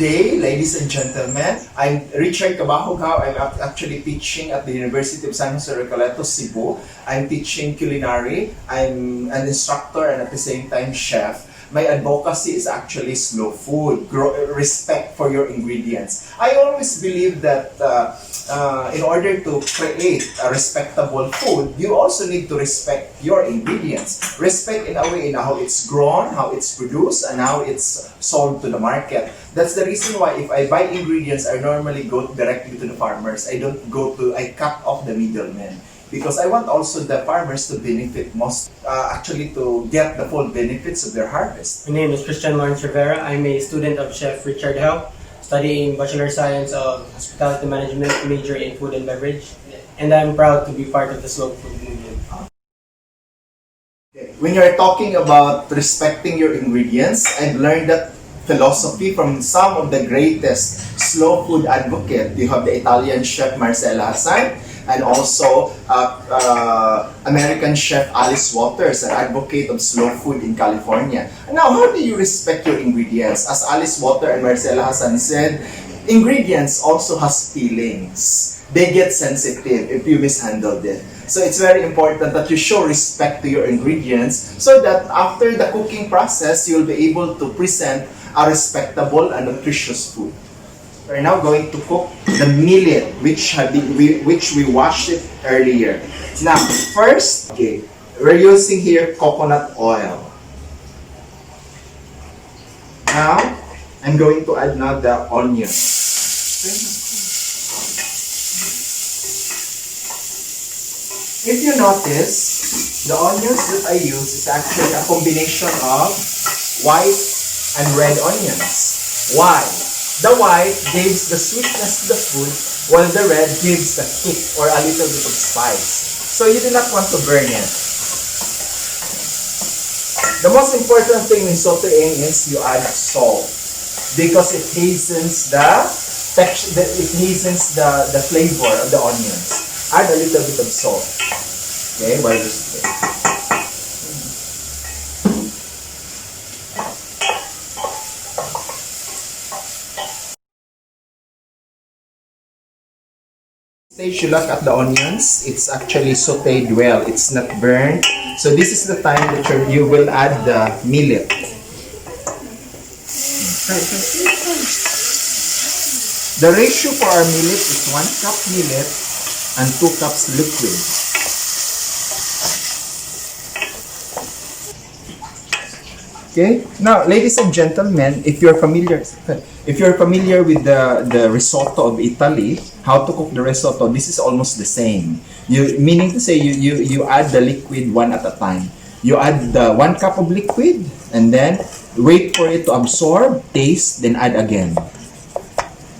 day, ladies and gentlemen. I'm Richard Kabog. I'm actually teaching at the University of San Jose Recoletos, Cebu. I'm teaching culinary. I'm an instructor and at the same time chef. My advocacy is actually slow food, respect for your ingredients. I always believe that in order to create a respectable food, you also need to respect your ingredients. Respect in a way in how it's grown, how it's produced, and how it's sold to the market. That's the reason why if I buy ingredients, I normally go directly to the farmers. I cut off the middlemen. Because I want also the farmers to benefit most, actually to get the full benefits of their harvest. My name is Christian Lawrence Rivera. I'm a student of Chef Richard Hell, studying Bachelor of Science of Hospitality Management, major in Food and Beverage. And I'm proud to be part of the slow food movement. When you're talking about respecting your ingredients, I've learned that philosophy from some of the greatest slow food advocates. You have the Italian chef Marcella Hassan, and also American chef Alice Waters, an advocate of slow food in California. Now, how do you respect your ingredients? As Alice Waters and Marcella Hassan said, ingredients also has feelings. They get sensitive if you mishandle it. So it's very important that you show respect to your ingredients so that after the cooking process, you'll be able to present a respectable and nutritious food. We're now going to cook the millet, which we washed it earlier. Now, first, we're using here coconut oil. Now, I'm going to add now the onion. If you notice, the onions that I use is actually a combination of white and red onions. Why? The white gives the sweetness to the food, while the red gives the kick or a little bit of spice. So you do not want to burn it. The most important thing in sauteing is you add salt because it hastens the texture, it hastens the flavor of the onions. Add a little bit of salt. Okay, while this stage, you look at the onions, it's actually sauteed well, it's not burned. So this is the time that you will add the millet. The ratio for our millet is 1 cup millet and 2 cups liquid. Okay. Now, ladies and gentlemen, if you're familiar with the risotto of Italy, how to cook the risotto, this is almost the same. Meaning to say, you add the liquid one at a time. You add the 1 cup of liquid, and then wait for it to absorb, taste, then add again.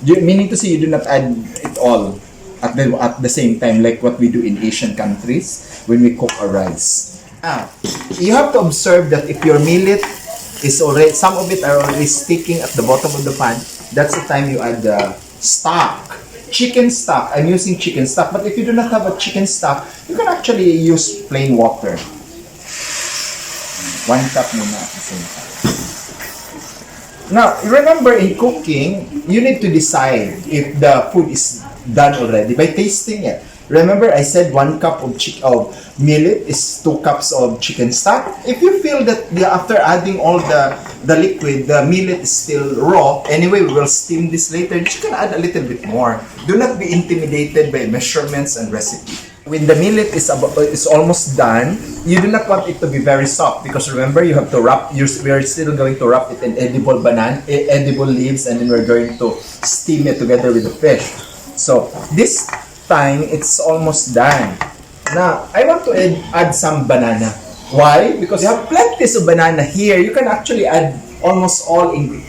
Meaning to say, you do not add it all at the same time, like what we do in Asian countries when we cook our rice. Now, you have to observe that if your millet is already, some of it are already sticking at the bottom of the pan, that's the time you add the stock. Chicken stock. I'm using chicken stock, but if you do not have a chicken stock, you can actually use plain water. 1 cup muna at the same time. Now, remember in cooking, you need to decide if the food is done already by tasting it. Remember, I said 1 cup of millet is 2 cups of chicken stock. If you feel that after adding all the liquid, the millet is still raw, anyway, we will steam this later, you can add a little bit more. Do not be intimidated by measurements and recipe. When the millet is almost done, you do not want it to be very soft because remember, you have to wrap. We are still going to wrap it in edible leaves, and then we're going to steam it together with the fish. So this time it's almost done. Now I want to add some banana. Why? Because you have plenty of banana here. You can actually add almost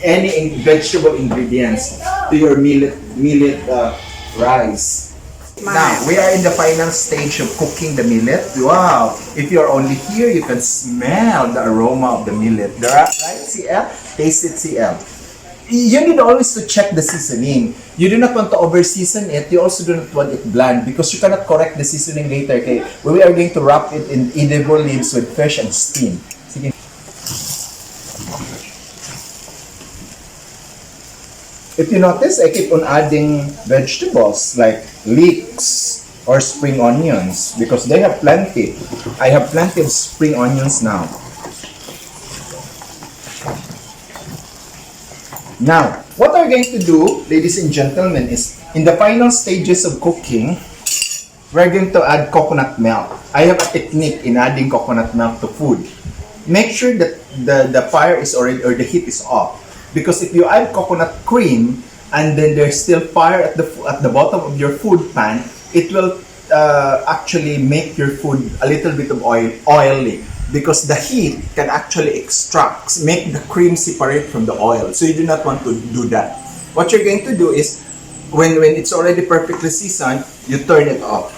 any vegetable ingredients to your millet rice. Now we are in the final stage of cooking the millet. Wow! If you are only here, you can smell the aroma of the millet. Right, CL? Taste it, CL. You need always to check the seasoning. You do not want to over-season it. You also do not want it bland because you cannot correct the seasoning later. Okay, we are going to wrap it in edible leaves with fish and steam. Sige. If you notice, I keep on adding vegetables like leeks or spring onions because they have plenty. I have plenty of spring onions now. Now, what we're going to do, ladies and gentlemen, is in the final stages of cooking, we're going to add coconut milk. I have a technique in adding coconut milk to food. Make sure that the fire is already, or the heat is off. Because if you add coconut cream and then there's still fire at the bottom of your food pan, it will actually make your food a little bit of oily. Because the heat can actually make the cream separate from the oil. So you do not want to do that. What you're going to do is, when it's already perfectly seasoned, you turn it off.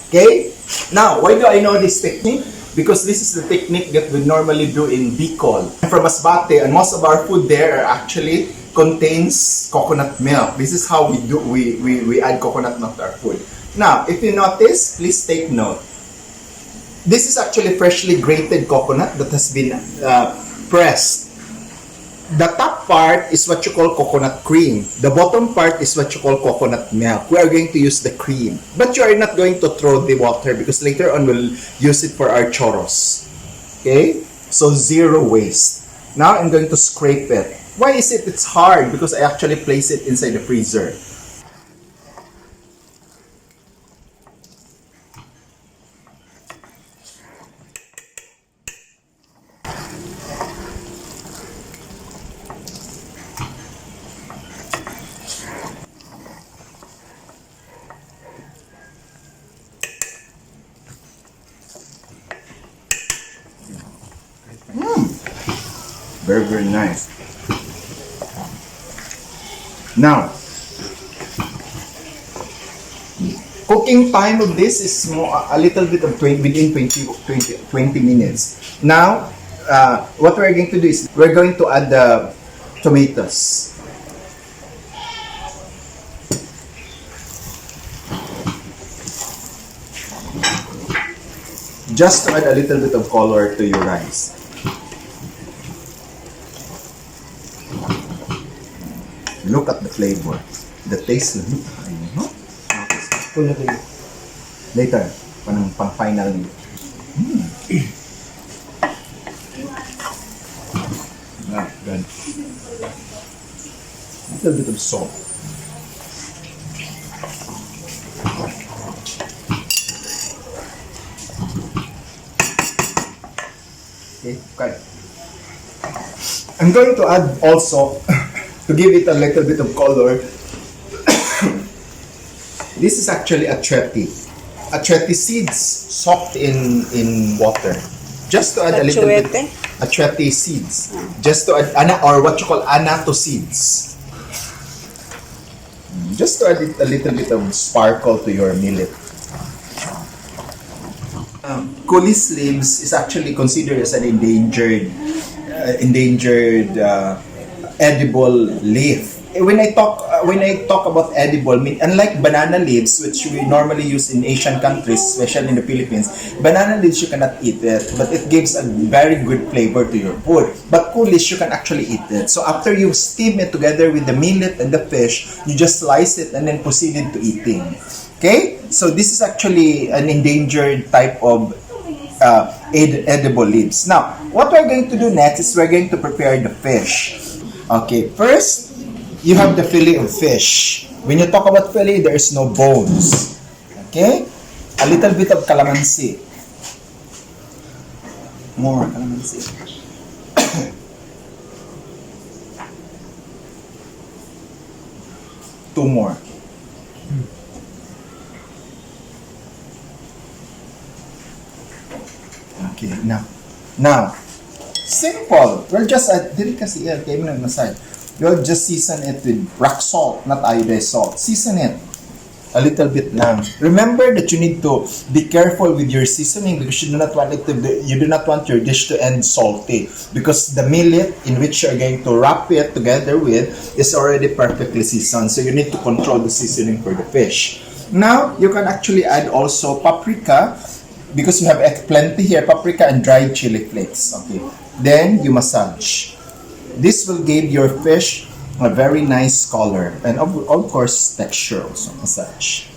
Okay? Now, why do I know this technique? Because this is the technique that we normally do in Bicol. From Masbate, and most of our food there actually contains coconut milk. This is how we add coconut milk to our food. Now, if you notice, please take note. This is actually freshly grated coconut that has been pressed. The top part is what you call coconut cream. The bottom part is what you call coconut milk. We are going to use the cream. But you are not going to throw the water because later on we'll use it for our churros. Okay? So zero waste. Now I'm going to scrape it. Why is it? It's hard because I actually place it inside the freezer. Very, very nice. Now, cooking time of this is a little bit of within 20 minutes. Now, what we're going to do is we're going to add the tomatoes. Just to add a little bit of color to your rice. Look at the flavor. The taste. Later, pang final. Good. Little bit of salt. Okay, good. I'm going to add also to give it a little bit of color. This is actually atreti. Atreti seeds soaked in water. Just to add a little bit. Atreti seeds. Just to add, or what you call anato seeds. Just to add a little bit of sparkle to your millet. Kolis leaves is actually considered as an endangered edible leaf. When I talk about edible, I mean, unlike banana leaves, which we normally use in Asian countries, especially in the Philippines, banana leaves you cannot eat it, but it gives a very good flavor to your food. But Kolis, you can actually eat it. So after you steam it together with the millet and the fish, you just slice it and then proceed to eating. Okay? So this is actually an endangered type of edible leaves. Now, what we're going to do next is we're going to prepare the fish. Okay, first, you have the fillet of fish. When you talk about fillet, there is no bones. Okay? A little bit of calamansi. More calamansi. Two more. Okay, now, simple. We'll just add, you'll just season it with rock salt, not iodized salt. Season it a little bit lang. Remember that you need to be careful with your seasoning because you do not want your dish to end salty, because the millet in which you're going to wrap it together with is already perfectly seasoned. So you need to control the seasoning for the fish. Now, you can actually add also paprika, because we have plenty here, paprika and dried chili flakes. Okay. Then you massage. This will give your fish a very nice color, and of course texture also as such.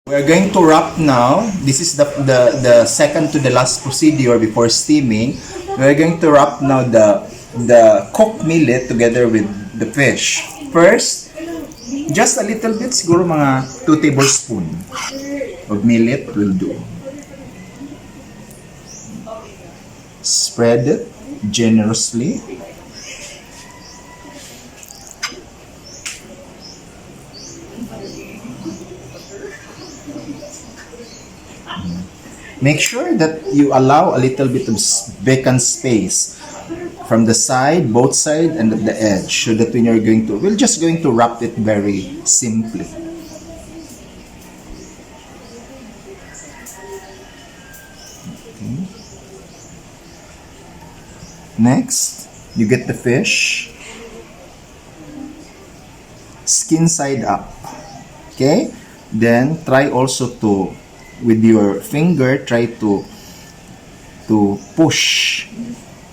We're going to wrap now. This is the second to the last procedure before steaming. We're going to wrap now the cooked millet together with the fish. First, just a little bit, siguro mga 2 tablespoons of millet will do. Spread it generously. Make sure that you allow a little bit of vacant space from the side, both side, and at the edge, so that when you're going to, we're just going to wrap it very simply. Okay. Next, you get the fish, skin side up. Okay, then try also to, with your finger, try to push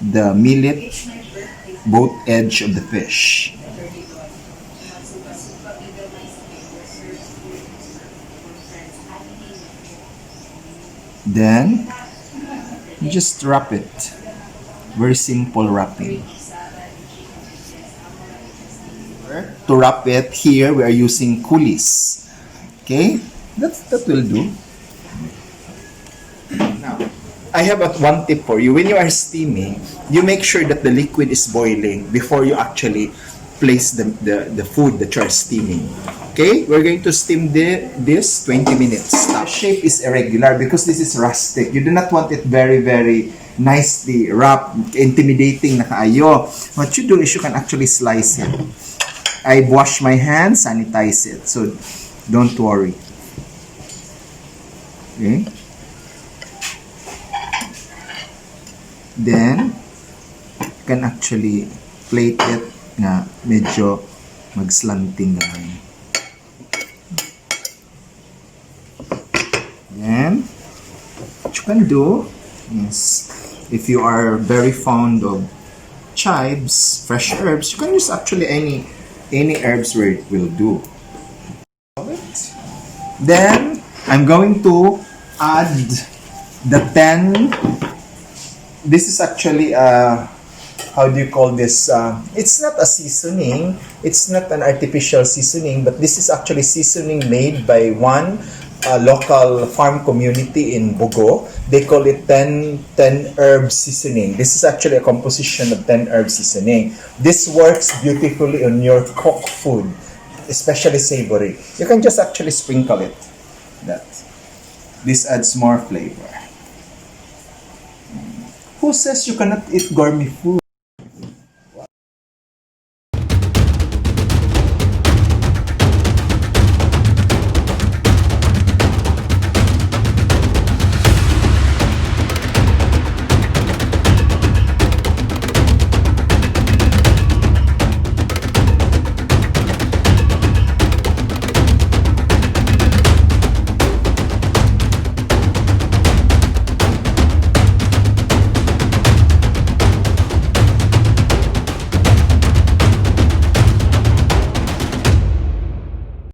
the millet both edge of the fish. Then you just wrap it. Very simple wrapping. To wrap it, here we are using Kolis. Okay, that will do. Now, I have one tip for you. When you are steaming, you make sure that the liquid is boiling before you actually place the food that you are steaming. Okay, we're going to steam this 20 minutes. The shape is irregular because this is rustic. You do not want it very, very nicely wrapped, intimidating na kaayo. What you do is you can actually slice it. I wash my hands, sanitize it, so don't worry. Okay. Then, you can actually plate it na medyo mag-slanting lang. Then, what you can do is, if you are very fond of chives, fresh herbs, you can use actually any herbs where it will do. Then, I'm going to add the 10. This is actually how do you call this? It's not a seasoning. It's not an artificial seasoning, but this is actually seasoning made by one local farm community in Bogo. They call it 10 herb seasoning. This is actually a composition of 10 herb seasoning. This works beautifully on your cooked food, especially savory. You can just actually sprinkle it. That. This adds more flavor. Who says you cannot eat gourmet food?